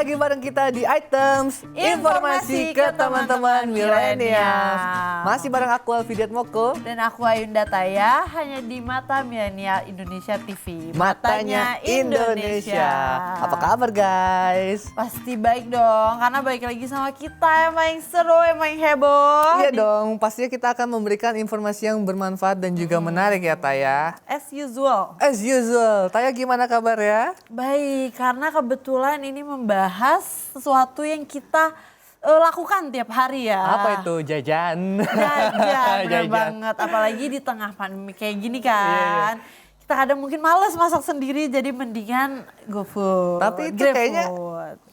lagi bareng kita di Items Informasi ke teman-teman milenial. Masih bareng aku Alfidiat Moko dan aku Ayunda Taya, hanya di Mata Milenial Indonesia TV. Matanya Indonesia. Apa kabar guys? Pasti baik dong, karena balik lagi sama kita yang paling seru, yang paling heboh. Iya dong, pastinya kita akan memberikan informasi yang bermanfaat dan juga menarik ya Taya. As usual. As usual. Taya gimana kabar ya? Baik, karena kebetulan ini membahas sesuatu yang kita lakukan tiap hari ya. Apa itu? Jajan. Jajan, bener banget. Apalagi di tengah pandemi kayak gini kan. Kita kadang mungkin males masak sendiri, jadi mendingan GoFood. Tapi itu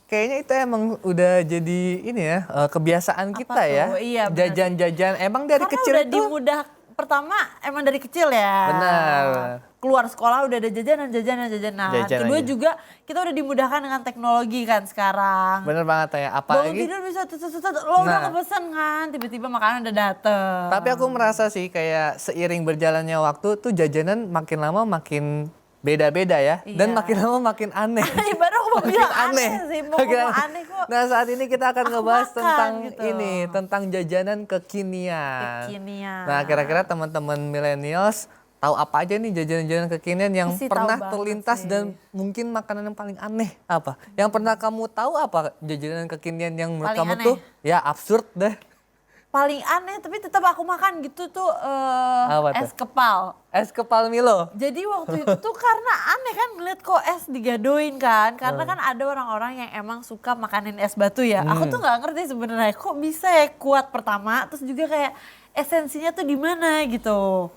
kayaknya itu emang udah jadi ini ya, kebiasaan kita tuh? ya. Iya, jajan-jajan. Emang dari karena kecil udah itu dimudah. Pertama emang dari kecil ya. Benar. Keluar sekolah udah ada jajanan. Nah, kedua aja. juga kita udah dimudahkan dengan teknologi kan sekarang. Bener banget ya. Bangun Apalagi tidur bisa lo udah kepesen kan, tiba-tiba makanan udah dateng. tapi aku merasa sih kayak seiring berjalannya waktu tuh jajanan makin lama makin beda-beda ya. Dan makin lama makin aneh. Baru aku mau bilang aneh sih, mau Makin ngomong aneh kok. Nah saat ini kita akan ngebahas makan tentang gitu. tentang jajanan kekinian. Kekinian. Nah kira-kira teman-teman millennials tahu apa aja nih jajanan-jajanan kekinian yang Pasti pernah tahu terlintas banget sih. dan mungkin makanan yang paling aneh apa? Yang pernah kamu tahu apa jajanan kekinian yang menurut Paling kamu aneh. tuh ya absurd deh? Paling aneh tapi tetap aku makan gitu tuh Apa tuh? es kepal. Es kepal Milo. Jadi waktu itu tuh karena aneh kan ngeliat kok es digadoin kan. Karena kan ada orang-orang yang emang suka makanin es batu ya. Aku tuh nggak ngerti sebenarnya kok bisa ya kuat pertama. Terus juga kayak esensinya tuh di mana gitu.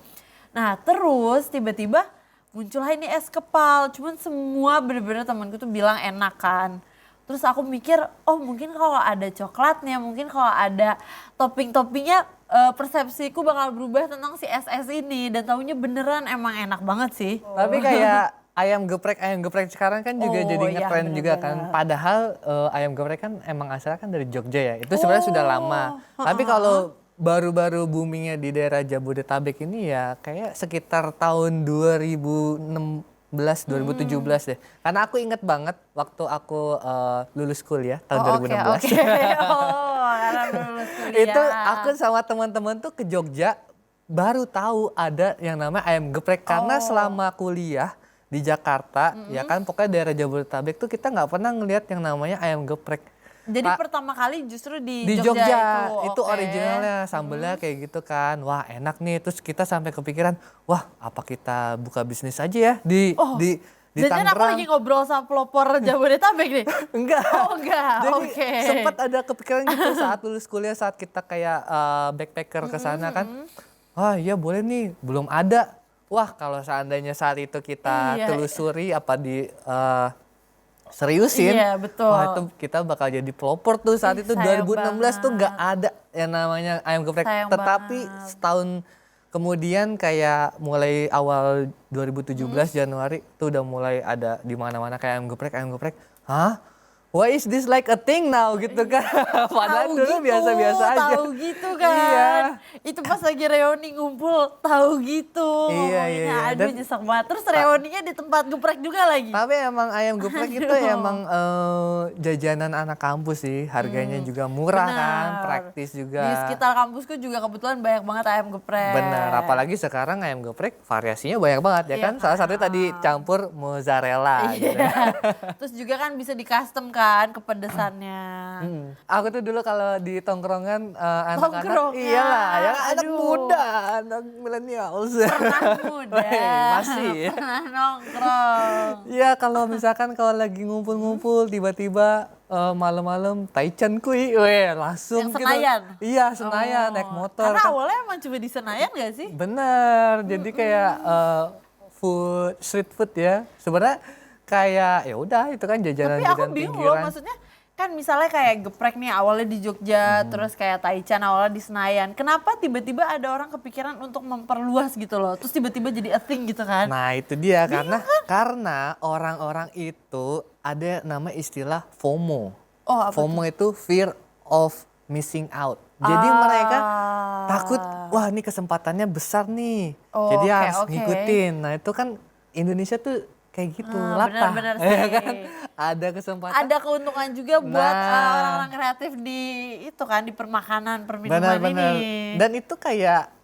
Nah terus tiba-tiba muncullah ini es kepal. Cuman semua bener-bener temanku tuh bilang enak kan. Terus aku mikir, oh mungkin kalau ada coklatnya, mungkin kalau ada topping-toppingnya, persepsiku bakal berubah tentang si es ini. Dan taunya beneran emang enak banget sih. Tapi kayak ayam geprek sekarang kan juga jadi iya, ngetren juga kan. Padahal ayam geprek kan emang asalnya kan dari Jogja ya. Itu sebenarnya sudah lama. Tapi kalau baru-baru boomingnya di daerah Jabodetabek ini ya kayak sekitar tahun 2017 deh. Karena aku inget banget waktu aku lulus kuliah tahun 2016. Karena lulus kuliah. Itu aku sama teman-teman tuh ke Jogja baru tahu ada yang namanya ayam geprek. Karena selama kuliah di Jakarta ya kan pokoknya daerah Jabodetabek tuh kita nggak pernah ngelihat yang namanya ayam geprek. Jadi pertama kali justru di Jogja itu Oke. originalnya sambelnya kayak gitu kan. Wah enak nih, terus kita sampai kepikiran, wah apa kita buka bisnis aja ya di Jadi aku Tangerang. lagi ngobrol sama pelopor Jabodetabek nih. Enggak. Oh enggak, Jadi oke. sempat ada kepikiran gitu saat lulus kuliah, saat kita kayak backpacker ke sana kan. Wah iya boleh nih, belum ada. Wah kalau seandainya saat itu kita Iya. telusuri apa di seriusin. Iya, betul. Wah itu kita bakal jadi pelopor tuh saat itu sayang 2016 tuh nggak ada yang namanya ayam geprek. Sayang Tetapi setahun kemudian kayak mulai awal 2017 Januari tuh udah mulai ada di mana-mana kayak ayam geprek. Hah? Why is this like a thing now gitu kan? Padahal dulu biasa-biasa aja. Tahu gitu kan. Iya. Itu pas lagi reuni ngumpul tahu gitu. Iya. Aduh Dan nyesek banget. Terus reuninya di tempat geprek juga lagi. tapi emang ayam geprek itu emang jajanan anak kampus sih. Harganya juga murah kan, Benar. praktis juga. Di sekitar kampusku juga kebetulan banyak banget ayam geprek. Benar, apalagi sekarang ayam geprek variasinya banyak banget ya Iya kan. Salah satunya tadi campur mozzarella gitu. Iya. Terus juga kan bisa di custom kan kepedesannya. Aku tuh dulu kalau di tongkrongan anak-anak, Tongkrongan, iyalah, yang anak aduh. muda, anak milenials. Pernah muda. Masih ya. Pernah nongkrong. Iya kalau misalkan kalau lagi ngumpul-ngumpul tiba-tiba malam-malam Taichan kui, weh langsung Yang gitu. Senayan? Iya Senayan naik motor. Karena kan. awalnya emang cuma di Senayan gak sih? Bener, jadi kayak street food ya. Sebenarnya kayak ya udah itu kan Tapi aku jajanan-jajanan bingung loh, pinggiran. maksudnya kan misalnya kayak geprek nih awalnya di Jogja, terus kayak Taichan awalnya di Senayan. Kenapa tiba-tiba ada orang kepikiran untuk memperluas gitu loh? Terus tiba-tiba jadi a thing gitu kan? Nah itu dia karena orang-orang itu ada nama istilah FOMO. Oh, apa FOMO itu fear of missing out. Jadi mereka takut, wah ini kesempatannya besar nih. Oh, jadi oke, harus oke. ngikutin. Nah itu kan Indonesia tuh kayak gitu, Ah, latah. benar-benar Ya sih. kan? Ada kesempatan. Ada keuntungan juga buat Nah. orang-orang kreatif di itu kan di permakanan, perminuman Benar-benar. ini. Dan itu kayak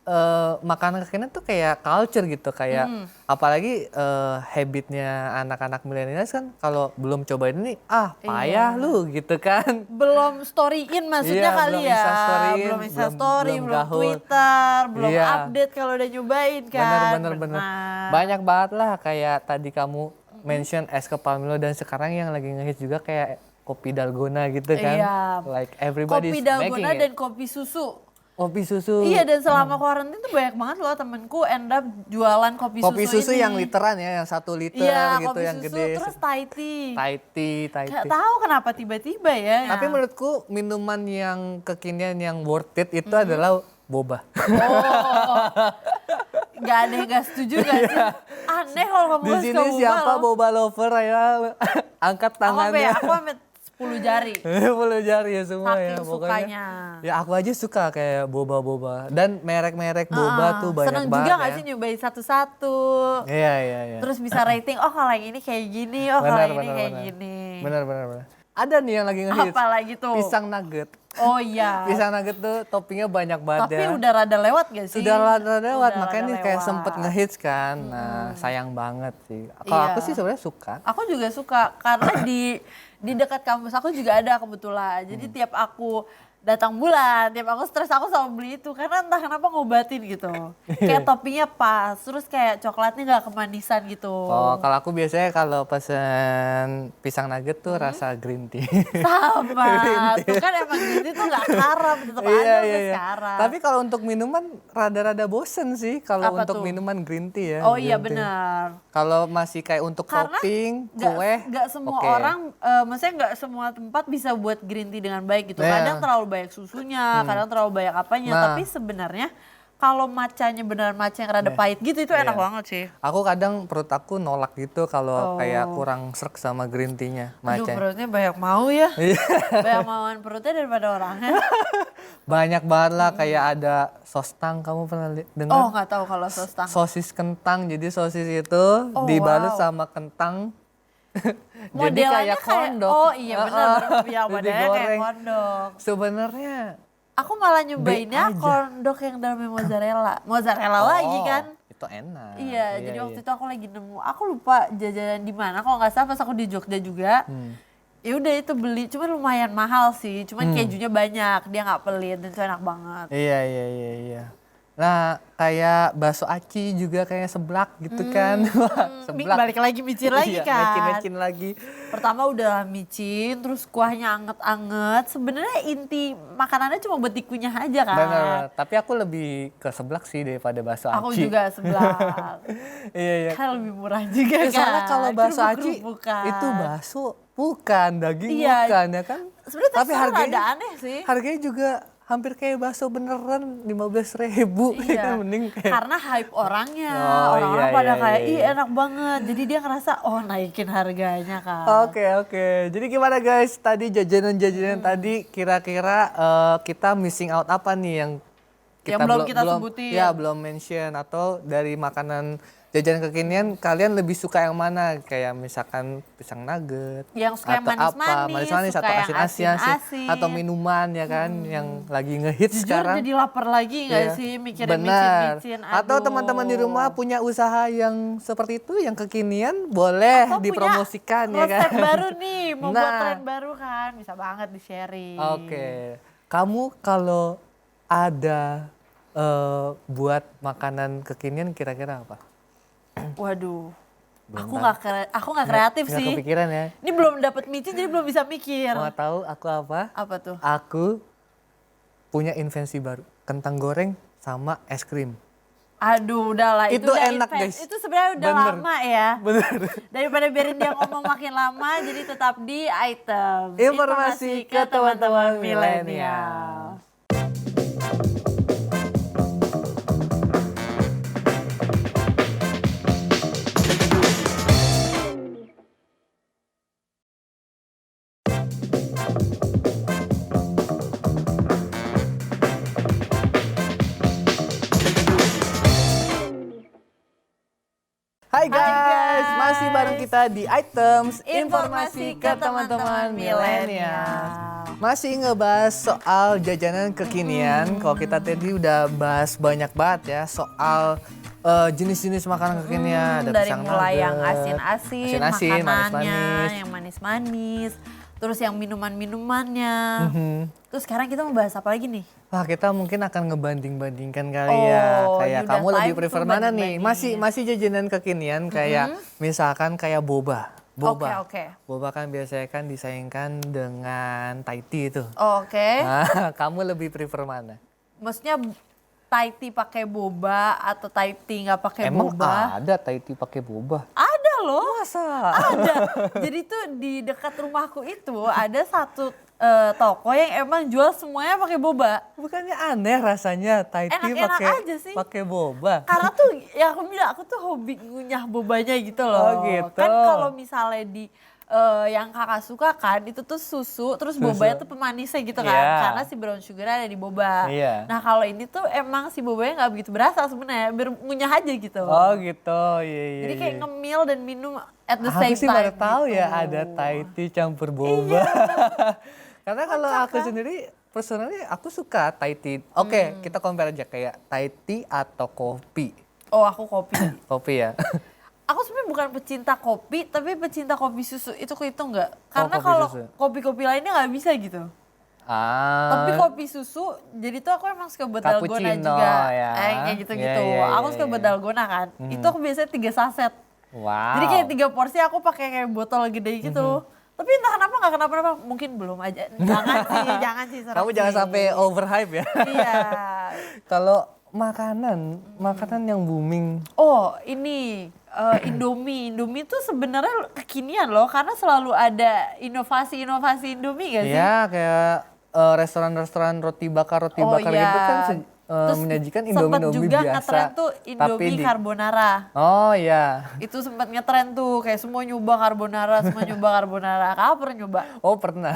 makanan kekinian tuh kayak culture gitu, kayak apalagi habitnya anak-anak milenial kan kalau belum cobain ini payah lu gitu kan. Belum storyin maksudnya Iya, kali belum ya. Instastory-in, Belum Instastory, belum belum gaul. Twitter, belum Iya. update kalau udah nyobain kan. Bener. Banyak banget lah kayak tadi kamu mention es kepal Milo dan sekarang yang lagi ngehits juga kayak kopi dalgona gitu kan. Iya. Like everybody's Kopi making dalgona it. dan kopi susu. Kopi susu. Iya, dan selama karantina tuh banyak banget loh temenku end up jualan kopi Susu ini. yang literan ya, yang 1 liter Iya, gitu kopi yang susu gede. terus Thai tea. Thai Gak tea. tahu kenapa tiba-tiba ya. Tapi menurutku minuman yang kekinian yang worth it itu adalah boba. Gak ada yang gak setuju gak sih? Aneh kalau kamu Di gak sini suka siapa boba loh. boba lover ya? Angkat tangannya. Aku sampai 10 jari. 10 jari ya semua ya Saking pokoknya. sukanya. Ya aku aja suka kayak boba-boba dan merek-merek boba tuh banyak Seneng banget juga gak ya. sih nyobain satu-satu. Iya. Terus bisa rating, oh kalau yang ini kayak gini, oh kalau yang ini kayak gini. Benar. Ada nih yang lagi ngehits. Apa lagi tuh? Pisang nugget. Oh iya. Pisang nugget tuh toppingnya banyak banget Tapi ya. udah rada lewat gak sih? Sudah rada lewat, Udah makanya rada ini kayak lewat. sempet ngehits kan. Nah, sayang banget sih. Kalau Iya. aku sih sebenarnya suka. Aku juga suka karena di dekat kampus aku juga ada kebetulan. Jadi tiap aku datang bulan, tiap aku stres aku selalu beli itu karena entah kenapa ngobatin gitu. Kayak toppingnya pas, terus kayak coklatnya nggak kemanisan gitu. Oh, kalau aku biasanya kalau pesen pisang nugget tuh rasa green tea. Sama, tuh kan emang gitu tuh nggak karam, tetap ada sampai sekarang. Tapi kalau untuk minuman rada-rada bosen sih kalau Apa untuk tuh? minuman green tea ya. Oh iya green tea. benar. Kalau masih kayak untuk Karena topping, kue, nggak semua oke. orang, maksudnya nggak semua tempat bisa buat green tea dengan baik gitu. Iya. Kadang terlalu banyak susunya, kadang terlalu banyak apanya. Nah. Tapi sebenarnya kalau matchanya beneran matcha yang rada pahit gitu itu enak Iya. banget sih. Aku kadang perut aku nolak gitu kalau Oh. kayak kurang serk sama green tea-nya, Aduh matcha. perutnya banyak mau ya. Iya. Banyak mauan perutnya daripada orangnya. Banyak banget lah kayak ada sostang, kamu pernah dengar? Oh nggak tahu kalau sostang. Sosis kentang, jadi sosis itu Oh, dibalut wow. sama kentang. Jadi Modelannya kayak kondok. oh iya benar. Ya Jadi modelnya kayak digoreng. kondok. Sebenarnya Aku malah nyobainnya aja. kondok yang dalamnya mozzarella. Mozzarella lagi kan. Itu enak. Iya, jadi waktu itu aku lagi nemu, aku lupa jajanan di mana. Kalau nggak salah pas aku di Jogja juga. Ya udah itu beli, cuma lumayan mahal sih. Cuman kejunya banyak, dia nggak pelit dan itu enak banget. Iya. Nah, kayak bakso aci juga kayak seblak gitu kan. Wah, seblak. Balik lagi micin lagi Iya, kan. mecin lagi. Pertama udah micin, terus kuahnya anget-anget. Sebenarnya inti makanannya cuma buat dikunyah aja kan. Benar. Tapi aku lebih ke seblak sih daripada bakso aci. Aku juga sebelah. Iya. Kan lebih murah juga kan. Soalnya kalau bakso aci Kerupuk-kerupukan. itu bakso bukan daging Iya. bukan ya kan? Sebenarnya Tapi teksturnya harganya rada aneh sih. Harganya juga hampir kayak bakso beneran 15.000. Iya, Mending kayak karena hype orangnya, Oh, orang-orang iya, pada iya, kayak, iya. ih enak banget. Jadi dia ngerasa, oh naikin harganya kan. Oke. Jadi gimana guys? Tadi jajanan-jajanan tadi kira-kira kita missing out apa nih yang Yang belum kita sebutin. Ya, belum mention atau dari makanan jajanan kekinian kalian lebih suka yang mana? Kayak misalkan pisang nugget Yang suka yang atau manis-manis, manis-manis suka atau yang asin-asin asin-asin. atau minuman ya kan yang lagi ngehits Jujur sekarang. jadi lapar lagi gak Iya. sih mikirin Benar. micin-micin. Atau aduh. teman-teman di rumah punya usaha yang seperti itu, yang kekinian, boleh Atau punya dipromosikan ya kan. resep baru nih, mau buat Nah. tren baru kan, bisa banget di-sharing. Oke. Kamu kalau ada buat makanan kekinian kira-kira apa? Waduh, aku nggak kreatif Nggak sih. kepikiran ya? Ini belum dapat micin jadi belum bisa mikir. Mau tahu aku apa? Apa tuh? Aku punya invensi baru, kentang goreng sama es krim. Aduh, udahlah Itu udah enak, invest. guys. Itu sebenarnya udah Bener. lama ya. Bener. Daripada biarin dia ngomong makin lama, jadi tetap di item. Informasi ke teman-teman milenial. Hai guys, Masih bareng kita di Items Informasi ke teman-teman milenial. Masih ngebahas soal jajanan kekinian. Kalau kita tadi udah bahas banyak banget ya soal jenis-jenis makanan kekinian. Ada Dari pisang mulai nugget, yang asin-asin, makanannya, manis-manis. yang manis-manis, terus yang minuman-minumannya. Terus sekarang kita mau bahas apa lagi nih? Wah, kita mungkin akan ngebanding-bandingkan kali Oh, ya. Kayak Yuda kamu lebih time prefer tuh mana nih? banding-bandingin. Masih jajanan kekinian kayak misalkan kayak boba. Boba. Oke. Boba kan biasanya kan disaingkan dengan Thai tea itu. Oke. Nah, kamu lebih prefer mana? Maksudnya Thai tea pakai boba atau Thai tea nggak pakai Emang boba? ada Thai tea pakai boba? Ada loh. Masa? Ada. Jadi tuh di dekat rumahku itu ada satu toko yang emang jual semuanya pakai boba. Bukannya aneh rasanya Thai tea Enak-enak aja sih. pakai boba? Karena tuh ya aku bilang aku tuh hobi ngunyah bobanya gitu loh. Oh, gitu. Kan kalau misalnya di yang kakak suka kan itu tuh susu terus bobanya tuh pemanisnya gitu kan. Iya. Karena si brown sugar ada di boba. Iya. Nah kalau ini tuh emang si bobanya nggak begitu berasa sebenarnya, biar ngunyah aja gitu. Oh gitu, iya. Jadi kayak ngemil dan minum at the Aku same sih time baru tahu gitu. ya ada Thai tea campur boba. Karena kalau aku sendiri personally aku suka Thai tea. Oke, kita compare aja kayak Thai tea atau kopi. Oh aku kopi. Kopi ya. Aku sebenarnya bukan pecinta kopi, tapi pecinta kopi susu. Itu kehitung nggak? Karena kopi kalau susu. kopi-kopi lainnya nggak bisa gitu. Tapi kopi susu, jadi tuh aku emang suka buat dalgona Cappuccino juga. ya. Kayak gitu-gitu. Iya, iya, Aku iya, suka buat iya. dalgona kan. Itu aku biasanya 3 saset. Wow. Jadi kayak 3 porsi aku pakai kayak botol gede gitu. Tapi entah kenapa nggak kenapa-napa. Mungkin belum aja. Jangan sih. serem Kamu jangan sih. sampai overhype ya. Iya. Kalau makanan yang booming. Oh ini Indomie. Indomie tuh sebenarnya kekinian loh. Karena selalu ada inovasi-inovasi Indomie gak sih? Ya kayak restoran-restoran roti bakar gitu kan Terus menyajikan sempet Indomie juga biasa. ngetren tuh Indomie carbonara. Oh iya. Itu sempat ngetren tuh kayak semua nyoba carbonara, semua nyoba carbonara. Kamu pernah nyoba? Oh pernah.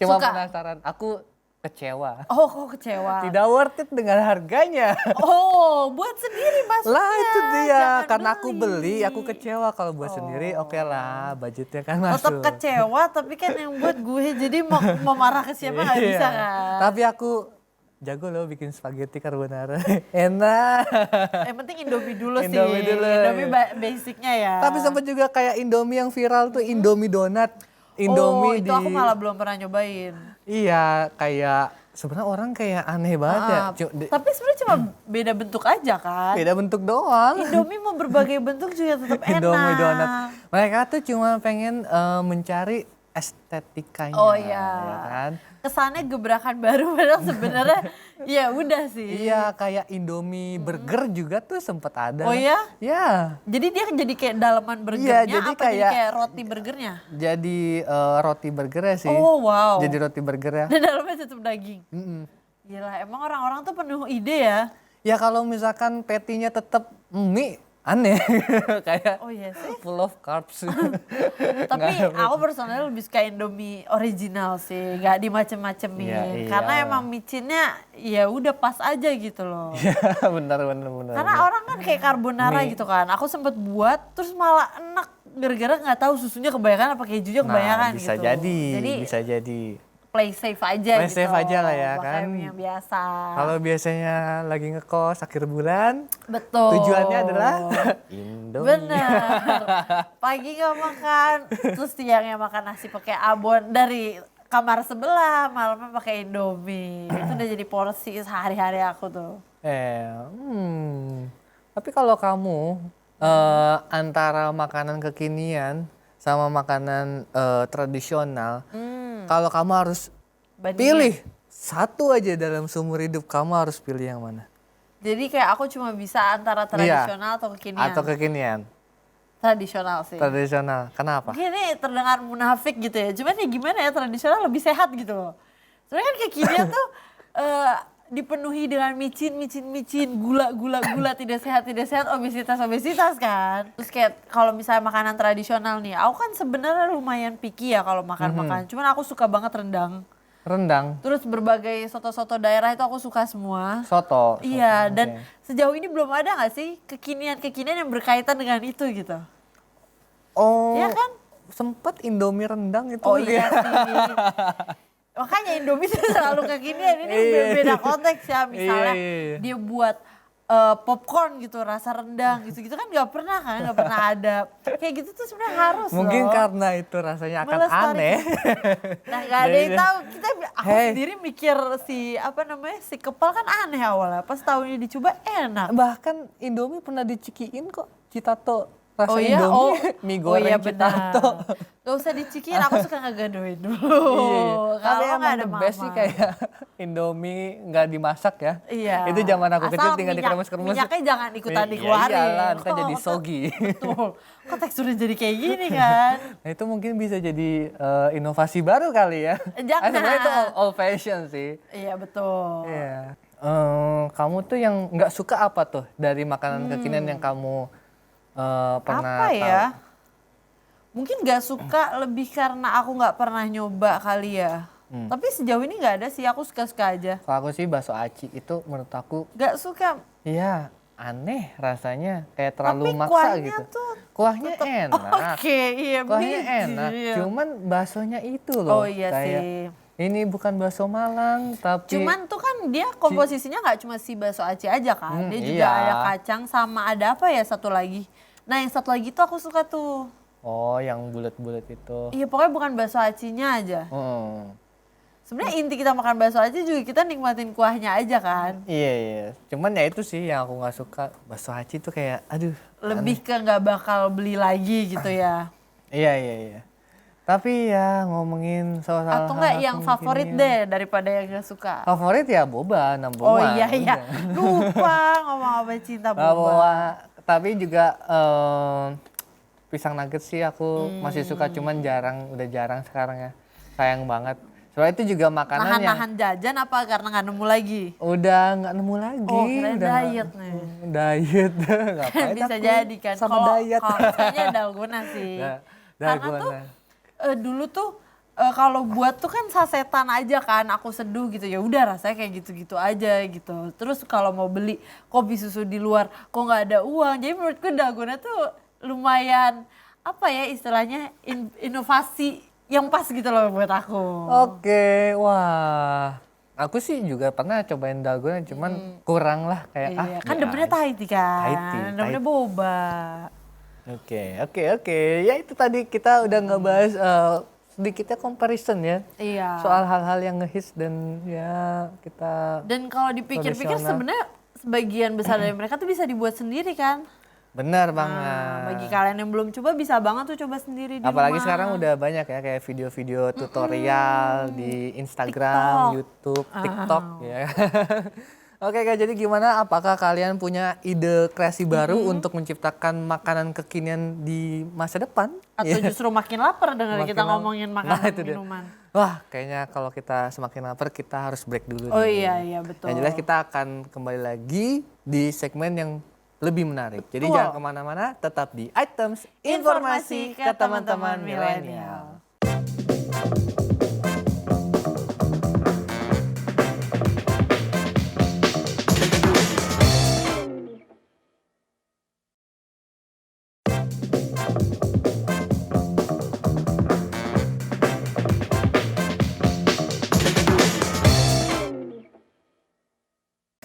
Cuma Suka? penasaran. Aku kecewa. Oh kok kecewa? Tidak worth it dengan harganya. Oh buat sendiri maksudnya. Lah itu dia. Jangan Karena aku beli, aku kecewa. Kalau buat sendiri oke lah. Budgetnya kan masuk. Tetap kecewa tapi kan yang buat gue jadi mau marah ke siapa nggak bisa Iya. kan. Tapi aku jago loh bikin spaghetti carbonara. Enak. Yang penting Indomie dulu sih. Indomie dulu. Indomie basicnya ya. Tapi sempat juga kayak Indomie yang viral tuh Indomie donat. Indomie itu aku malah belum pernah nyobain. Iya, kayak sebenarnya orang kayak aneh banget ya. Tapi sebenarnya cuma beda bentuk aja kan. Beda bentuk doang. Indomie mau berbagai bentuk juga tetap enak. Indomie donat. Mereka tuh cuma pengen mencari estetikanya. Oh iya. Ya kan? Kesannya gebrakan baru padahal sebenarnya ya udah sih. Iya, kayak Indomie burger juga tuh sempat ada. Oh ya? Ya. Jadi dia jadi kayak dalaman burgernya Iya, jadi apa jadi kayak- kayak roti burgernya? Jadi roti burgernya sih. Oh wow. Jadi roti burger ya. Dan dalamnya tetap daging. Mm-mm. Gila, emang orang-orang tuh penuh ide ya. Ya kalau misalkan patty-nya tetap mie, aneh. Kayak Oh iya sih. full of carbs. Tapi aku personalnya lebih suka Indomie original sih, nggak dimacem-macemin. Iya, iya. Karena emang micinnya ya udah pas aja gitu loh. Ya benar. Karena orang kan kayak carbonara Mie. gitu kan. Aku sempet buat terus malah enak gara-gara nggak tahu susunya kebanyakan apa kejunya kebanyakan Nah, bisa gitu. jadi, Jadi bisa jadi. play safe aja Play gitu. safe aja lah ya Pakai kan. mie yang biasa. Kalau biasanya lagi ngekos akhir bulan, Betul. tujuannya adalah Indomie. Bener. Pagi nggak makan, terus siangnya makan nasi pakai abon dari kamar sebelah, malamnya pakai Indomie. Itu udah jadi porsi sehari-hari aku tuh. Tapi kalau kamu antara makanan kekinian sama makanan tradisional, kalau kamu harus Bandingin. pilih satu aja dalam seumur hidup, kamu harus pilih yang mana? Jadi kayak aku cuma bisa antara tradisional atau kekinian. Atau kekinian? Tradisional sih. Tradisional. Kenapa? Mungkin ini terdengar munafik gitu ya. Cuman ya gimana ya, tradisional lebih sehat gitu loh. Soalnya kan kekinian tuh dipenuhi dengan micin, gula tidak sehat, obesitas kan. Terus kayak kalau misalnya makanan tradisional nih, aku kan sebenarnya lumayan picky ya kalau makan-makan. Cuman aku suka banget rendang. Rendang, Terus berbagai soto-soto daerah itu aku suka semua. soto. Iya, Oke. dan sejauh ini belum ada nggak sih kekinian-kekinian yang berkaitan dengan itu gitu? Oh, Iya kan? sempet Indomie rendang itu. Oh iya sih. Makanya Indomie tuh selalu kekinian, ini Iya. beda konteks ya. Misalnya Iya. dia buat popcorn gitu, rasa rendang gitu-gitu kan nggak pernah ada. Kayak gitu tuh sebenarnya harus Mungkin loh. karena itu rasanya akan Melestarikan. aneh. Nah nggak ada yang Jadi- tahu. Aku Hey. sendiri mikir si kepal kan aneh awalnya. Pas tahunya dicoba enak. Bahkan Indomie pernah dicikiin kok, Citato. Rasa Oh iya, Indomie, mie goreng benar. Citato. Gak usah dicikin, aku suka ngegadoin dulu. Iya. Tapi Kalau emang nggak ada the best sih mama. kayak Indomie nggak dimasak ya. Iya. Itu zaman aku kecil Asal tinggal dikeremes-keremes. Minyaknya jangan ikutan Iya, dikeluarin. iyalah, ntar jadi soggy. Betul. Kok teksturnya jadi kayak gini kan? Nah itu mungkin bisa jadi inovasi baru kali ya. Jangan. Sebenarnya itu old fashion sih. Iya betul. Iya. Kamu tuh yang nggak suka apa tuh dari makanan kekinian yang kamu pernah Apa tahu? ya? Mungkin gak suka lebih karena aku gak pernah nyoba kali ya. Tapi sejauh ini gak ada sih, aku suka-suka aja. Kalau aku sih bakso aci itu menurut aku Gak suka. iya aneh rasanya kayak terlalu Tapi maksa kuahnya gitu. tuh Kuahnya enak. Oke, iya Kuahnya biji. enak. Iya. Cuman baksonya itu loh. Oh iya kayak, sih. ini bukan bakso Malang tapi Cuman tuh kan dia komposisinya nggak cuma si bakso aci aja kan. Dia juga iya. ada kacang sama ada apa ya satu lagi. Nah yang satu lagi tuh aku suka tuh. oh yang bulat-bulat itu. Iya pokoknya bukan bakso acinya aja. Hmm. Sebenarnya inti kita makan bakso aci juga kita nikmatin kuahnya aja kan. Iya iya. Cuman ya itu sih yang aku nggak suka. Bakso aci tuh kayak aduh. Lebih ke nggak bakal beli lagi gitu ya. Iya iya iya. Tapi ya ngomongin soal Atau nggak hal-hal yang favorit kekinian. deh daripada yang nggak suka. Favorit ya boba, number Oh one. iya iya. Udah. Lupa ngomong apa cinta Boba. boba. Tapi juga pisang nugget sih aku masih suka cuman udah jarang sekarang ya. Sayang banget. Soalnya itu juga makanan yang Nahan-nahan jajan apa karena nggak nemu lagi? udah nggak nemu lagi. Oh, kirain udah nggak- diet nih. Diet. Ngapain Bisa aku jadi kan. sama Kalau diet. kayaknya dalgona sih. Karena tuh Dalgona. dulu tuh kalau buat tuh kan sasetan aja kan, aku seduh gitu ya udah rasanya kayak gitu-gitu aja gitu. Terus kalau mau beli kopi susu di luar kok nggak ada uang. Jadi menurutku dalgona tuh lumayan apa ya istilahnya inovasi yang pas gitu loh buat aku. Oke, wah. Aku sih juga pernah cobain dalgona cuman kurang lah kayak Iya, kan biasa. demennya Thai tea kan. Thai tea, Demennya Thai- boba. Oke. Ya itu tadi kita udah ngebahas sedikitnya comparison ya. Iya. Soal hal-hal yang ngehits dan ya kita Dan kalau dipikir-pikir Tradisional. sebenarnya sebagian besar dari mereka tuh bisa dibuat sendiri kan. benar Nah, banget. bagi kalian yang belum coba bisa banget tuh coba sendiri di Apalagi rumah. sekarang udah banyak ya kayak video-video tutorial di Instagram, TikTok. YouTube, TikTok ya. Oke Kak, jadi gimana? Apakah kalian punya ide kreasi baru untuk menciptakan makanan kekinian di masa depan? Atau justru makin lapar dengan Makin kita lapar. ngomongin Nah, makanan itu dia. minuman. Wah, kayaknya kalau kita semakin lapar kita harus break dulu. Oh nih. iya betul. Yang jelas kita akan kembali lagi di segmen yang lebih menarik. Jadi Betul. jangan kemana-mana, tetap di Items Informasi ke teman-teman milenial.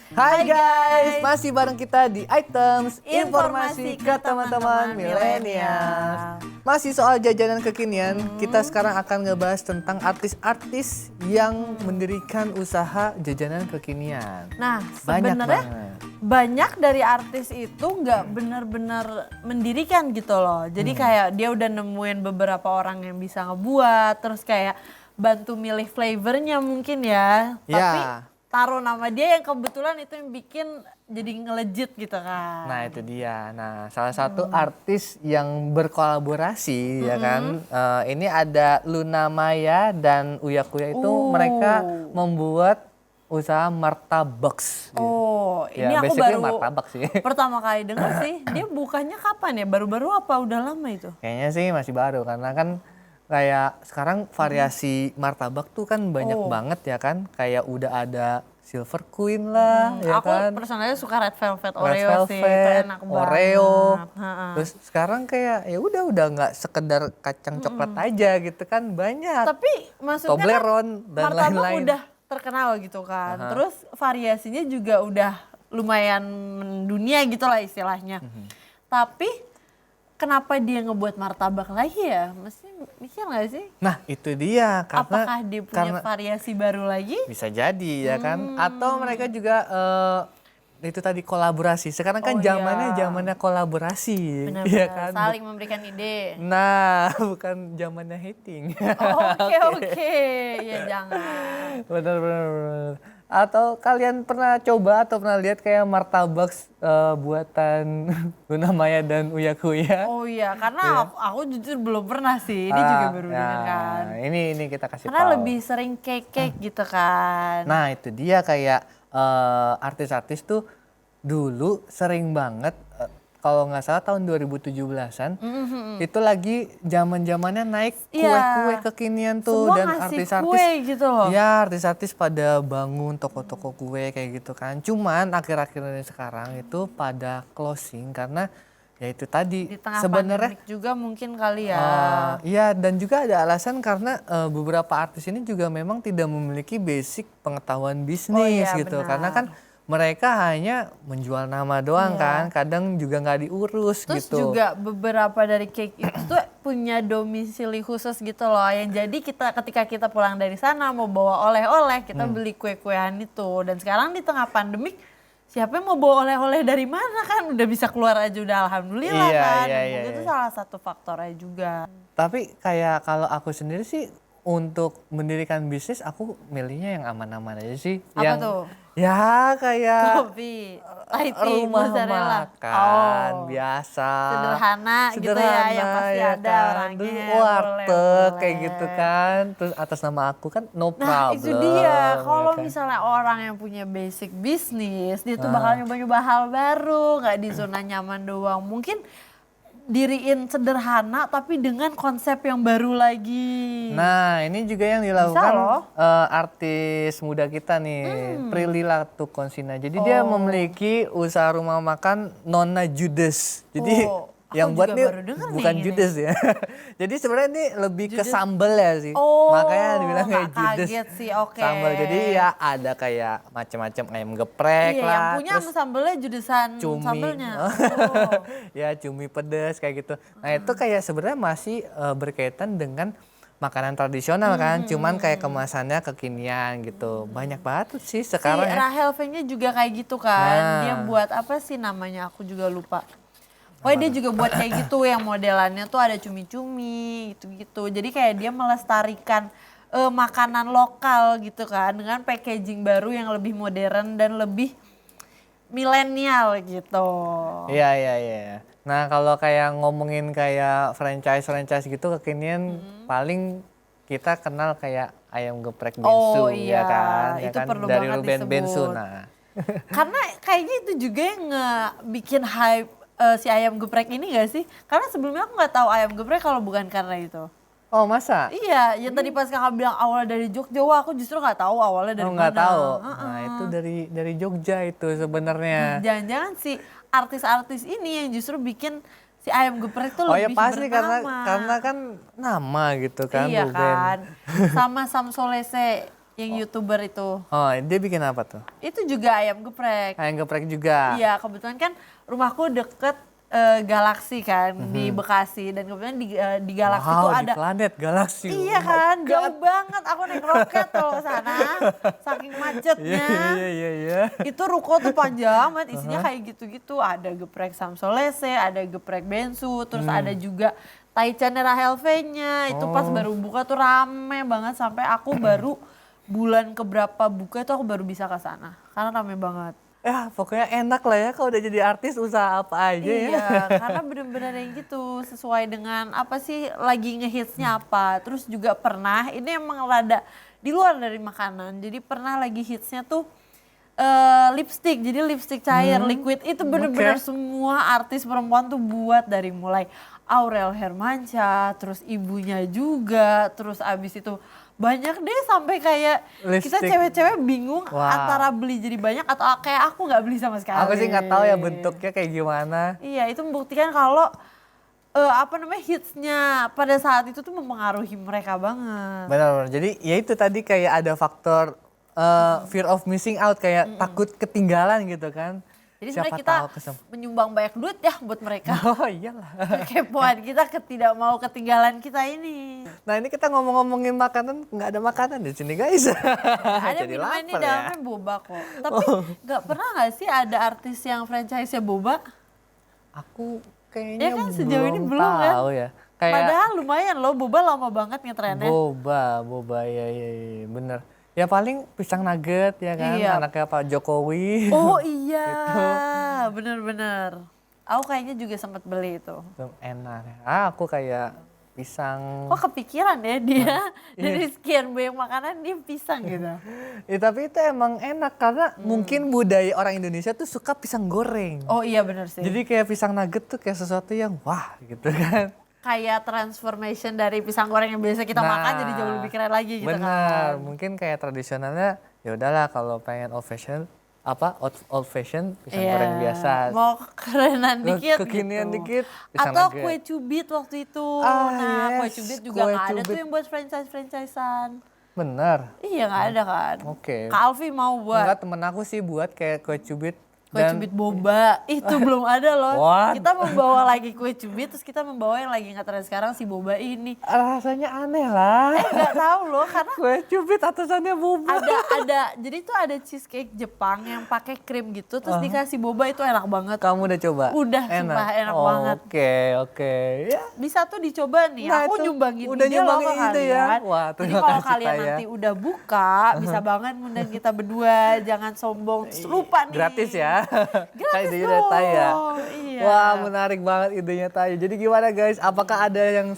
Hai guys, masih bareng kita di Items Informasi ke teman-teman milenial. Masih soal jajanan kekinian, kita sekarang akan ngebahas tentang artis-artis yang mendirikan usaha jajanan kekinian. Nah, Banyak sebenarnya banget. banyak dari artis itu nggak benar-benar mendirikan gitu loh. Jadi kayak dia udah nemuin beberapa orang yang bisa ngebuat, terus kayak bantu milih flavornya mungkin ya. Ya. Tapi taruh nama dia yang kebetulan itu yang bikin jadi ngelejit gitu kan. Nah itu dia. Nah salah satu artis yang berkolaborasi ya kan. Ini ada Luna Maya dan Uya Kuya itu mereka membuat usaha martabak. Oh, Ya, ini aku basically baru martabak sih. pertama kali denger sih. Dia bukannya kapan ya? Baru-baru apa udah lama itu? Kayaknya sih masih baru karena kan kayak sekarang variasi martabak tuh kan banyak banget ya kan. Kayak udah ada Silver Queen lah, ya Aku kan. personalnya suka Red Velvet Red Oreo sih, itu Velvet, enak Oreo. banget. Heeh. Terus sekarang kayak ya udah nggak sekedar kacang coklat aja gitu kan, banyak. Tapi maksudnya kan Toblerone dan martabak lain-lain. udah terkenal gitu kan. Terus variasinya juga udah lumayan mendunia gitu lah istilahnya. Tapi kenapa dia ngebuat martabak lagi ya? Mesti mikir gak sih? Nah itu dia karena Apakah dia punya variasi baru lagi? bisa jadi ya kan, atau mereka juga itu tadi kolaborasi. Sekarang kan Oh, iya. zamannya kolaborasi, Benar-benar ya kan. saling memberikan ide. Nah bukan zamannya hating. Oke, ya jangan. Benar. Atau kalian pernah coba atau pernah lihat kayak martabak buatan Luna Maya dan Uya Kuya? Oh iya, karena aku jujur belum pernah sih. Ini juga baru dengar kan. Ini kita kasih Karena tahu. lebih sering cake gitu kan. Nah itu dia kayak artis-artis tuh dulu sering banget kalau nggak salah tahun 2017-an itu lagi zaman-zamannya naik kue-kue kekinian tuh. Semua dan ngasih artis-artis kue gitu loh. ya artis-artis pada bangun toko-toko kue kayak gitu kan. Cuman akhir-akhir ini sekarang itu pada closing karena ya itu tadi Di tengah sebenarnya pandemik juga mungkin kali ya. iya, dan juga ada alasan karena beberapa artis ini juga memang tidak memiliki basic pengetahuan bisnis iya, gitu. benar. Karena kan mereka hanya menjual nama doang kan, kadang juga nggak diurus Terus gitu. juga beberapa dari cake itu tuh punya domisili khusus gitu loh. Yang jadi ketika kita pulang dari sana mau bawa oleh-oleh, kita beli kue-kuean itu. Dan sekarang di tengah pandemik, siapa yang mau bawa oleh-oleh dari mana kan? Udah bisa keluar aja udah alhamdulillah kan. Mungkin itu salah satu faktornya juga. Tapi kayak kalau aku sendiri sih untuk mendirikan bisnis aku milihnya yang aman-aman aja sih. Apa yang, tuh? Ya kayak Kopi, lighting, rumah mozzarella. makan Oh. biasa, Sederhana gitu ya, yang pasti ya ada kan? orangnya. Terus Boleh, warteg kayak boleh. gitu kan, terus atas nama aku kan no problem. Nah itu dia, kalau ya kan? misalnya orang yang punya basic bisnis, dia tuh bakal nyoba-nyoba hal baru, nggak di zona nyaman doang. Mungkin diriin sederhana tapi dengan konsep yang baru lagi. Nah ini juga yang dilakukan loh. artis muda kita nih, Prilly Latuconsina. Jadi dia memiliki usaha rumah makan Nona Judes. Jadi aku yang buat juga nih baru denger bukan nih ini. Judes ya. Jadi sebenarnya ini lebih ke sambal ya sih. Oh, makanya dibilang kayak nggak Judes. kaget sih, oke. Sambal. Jadi ya ada kayak macam-macam ayam geprek Iya, lah. yang punya terus sambelnya judesan cumi. sambelnya. Ya cumi pedas kayak gitu. Nah itu kayak sebenarnya masih berkaitan dengan makanan tradisional kan, cuman kayak kemasannya kekinian gitu. Banyak banget sih sekarang Si ya. Rahel V-nya juga kayak gitu kan. Nah. Dia buat apa sih namanya? Aku juga lupa. Dia juga buat kayak gitu yang modelannya tuh ada cumi-cumi gitu-gitu. Jadi kayak dia melestarikan makanan lokal gitu kan dengan packaging baru yang lebih modern dan lebih milenial gitu. Iya. Nah kalau kayak ngomongin kayak franchise gitu kekinian paling kita kenal kayak ayam geprek Bensu Oh, iya. ya kan. Ya Itu kan? perlu Dari banget Ruben disebut. Bensu. Nah. Karena kayaknya itu juga yang bikin hype si ayam geprek ini gak sih? Karena sebelumnya aku nggak tahu ayam geprek kalau bukan karena itu. Oh masa? Iya, yang tadi pas kakak bilang awalnya dari Jogja, wah aku justru nggak tahu awalnya dari Oh mana. nggak tahu. Nah itu dari Jogja itu sebenarnya. Jangan-jangan si artis-artis ini yang justru bikin si ayam geprek tuh Oh ya lebih pasti bernama. karena kan nama gitu kan Iya Ruben. kan. Sama Sam Solese yang YouTuber itu. Oh dia bikin apa tuh? Itu juga ayam geprek. Ayam geprek juga. Iya, kebetulan kan rumahku deket Galaksi kan di Bekasi dan kebetulan di Galaksi Wow, tuh di ada. planet galaksi. Iya Oh my kan, God. jauh banget aku naik roket tuh ke sana. Saking macetnya. Iya. Itu ruko tuh panjang banget, isinya kayak gitu-gitu. Ada geprek Sam Solese, ada geprek Bensu, terus ada juga Taichannya Rahel V-nya. Itu pas baru buka tuh rame banget sampai aku baru bulan keberapa buka tuh aku baru bisa ke sana. Karena rame banget. Ya pokoknya enak lah ya kalau udah jadi artis usaha apa aja ya. Iya, karena bener-bener yang gitu sesuai dengan apa sih lagi ngehitsnya apa. Terus juga pernah, ini emang rada di luar dari makanan. Jadi pernah lagi hitsnya tuh lipstick, jadi lipstick cair, liquid. Itu bener-bener semua artis perempuan tuh buat dari mulai Aurel Hermansyah, terus ibunya juga, terus abis itu banyak deh sampai kayak kita Lipstick. cewek-cewek bingung Wah. antara beli jadi banyak atau kayak aku nggak beli sama sekali. Aku sih nggak tahu ya bentuknya kayak gimana. Iya, itu membuktikan kalau hitsnya pada saat itu tuh mempengaruhi mereka banget. Benar. Jadi ya itu tadi kayak ada faktor fear of missing out, kayak takut ketinggalan gitu kan. Jadi Siapa sebenarnya kita tahu menyumbang banyak duit ya buat mereka. Oh iyalah. Kepoan kita tidak mau ketinggalan kita ini. Nah ini kita ngomong-ngomongin makanan, nggak ada makanan di sini guys. Ada Jadi minuman ini lapar ya. dalamnya boba kok. Tapi nggak pernah nggak sih ada artis yang franchise-nya boba? Aku Ya kayaknya kan, sejauh ini belum kan? tahu ya. Kayak Padahal lumayan loh, boba lama banget ngetrennya. boba ya, bener. Ya paling pisang nugget ya kan, Iya. anaknya Pak Jokowi. Oh iya, bener-bener. Aku kayaknya juga sempat beli itu. Itu enak. Aku kayak pisang. Kok kepikiran ya dia Iya. dari sekian banyak makanan dia pisang gitu. Ya, tapi itu emang enak karena mungkin budaya orang Indonesia tuh suka pisang goreng. Oh iya bener sih. Jadi kayak pisang nugget tuh kayak sesuatu yang wah gitu kan. Kayak transformation dari pisang goreng yang biasa kita makan jadi jauh lebih keren lagi gitu bener. kan. Mungkin kayak tradisionalnya ya udahlah kalau pengen old fashion pisang goreng biasa. Mau kerenan dikit Kekinian gitu. dikit pisang Atau nugget. kue cubit waktu itu. Ah, Nah kue yes, cubit juga kue nggak ada cubit. tuh yang buat franchise-franchisean. Bener. Iya nggak ada kan. Oke. Kak Alfi mau buat Enggak, temen aku sih buat kayak kue cubit. kue cubit boba. Itu belum ada loh. What? Kita membawa lagi kue cubit terus kita membawa yang lagi ngetren sekarang si boba ini. Rasanya aneh lah. Nggak tahu loh karena Kue cubit atasannya boba. ada jadi tuh ada cheesecake Jepang yang pakai krim gitu terus dikasih boba, itu enak banget. Kamu udah coba? Udah, sumpah enak Oh, banget. Oke. Ya. Bisa tuh dicoba nih. Nah, Aku itu nyumbangin udah ide loh nyumbangin ke ide ya. kalian. Wah, Jadi terima kalau kasih, kalian Taya. nanti udah buka, bisa banget undang kita berdua. Jangan sombong. Terus lupa nih. Gratis ya. Gratis Kayak idenya dari Taya. Iya. Wah, menarik banget idenya Taya. Jadi gimana guys? Apakah ada yang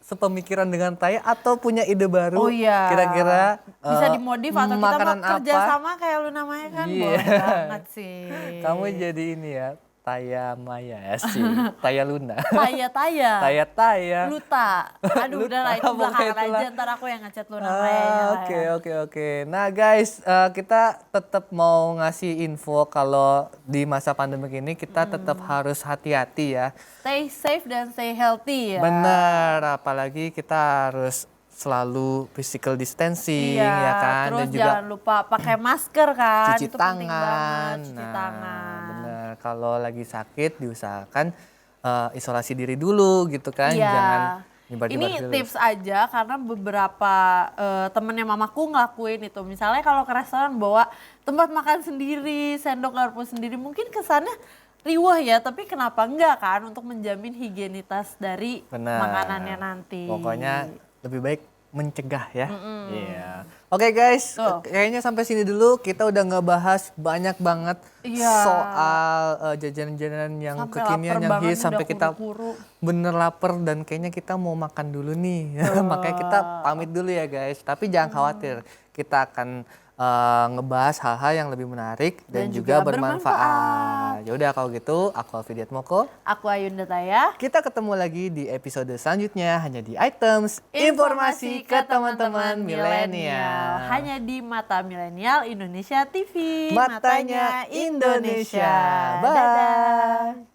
sepemikiran dengan Taya atau punya ide baru? Oh iya. Kira-kira Bisa dimodif atau kita mau makanan kerja apa? sama kayak lu namanya kan. Iya. Boleh banget sih. Kamu jadi ini ya, Taya Maya sih. Taya Luna. Taya. Taya. Luta. Aduh udah lah itu Luta, belakangan pokoknya itulah. aja ntar aku yang ngechat lu namanya. Oke. Nah guys, kita tetap mau ngasih info kalau di masa pandemi ini kita tetap harus hati-hati ya. Stay safe dan stay healthy ya. Bener, apalagi kita harus selalu physical distancing Iya, ya kan, terus dan juga jangan lupa pakai masker kan, cuci itu penting tangan. banget, cuci Nah, tangan. bener. Kalau lagi sakit diusahakan isolasi diri dulu gitu kan, Iya. jangan nyebar-nyebar Ini virus. tips aja karena beberapa temennya mamaku ngelakuin itu. Misalnya kalau ke restoran bawa tempat makan sendiri, sendok garpu sendiri, mungkin kesannya riwah ya, tapi kenapa enggak kan untuk menjamin higienitas dari Bener. makanannya nanti. Pokoknya lebih baik mencegah ya. Iya. Oke guys, Tuh. kayaknya sampai sini dulu kita udah ngebahas banyak banget Iya. soal jajanan-jajanan yang Sampai kekinian lapar yang banget hits, nih, sampai udah kita kuru-kuru. bener lapar dan kayaknya kita mau makan dulu nih. Makanya kita pamit dulu ya guys. Tapi jangan khawatir, kita akan ngebahas hal-hal yang lebih menarik dan, Dan juga juga bermanfaat. Ya udah kalau gitu, aku Alfi Diatmoko. Aku Ayunda Taya. Kita ketemu lagi di episode selanjutnya hanya di Items Informasi ke teman-teman milenial. Hanya di Mata Milenial Indonesia TV. Matanya Indonesia. Bye. Dadah.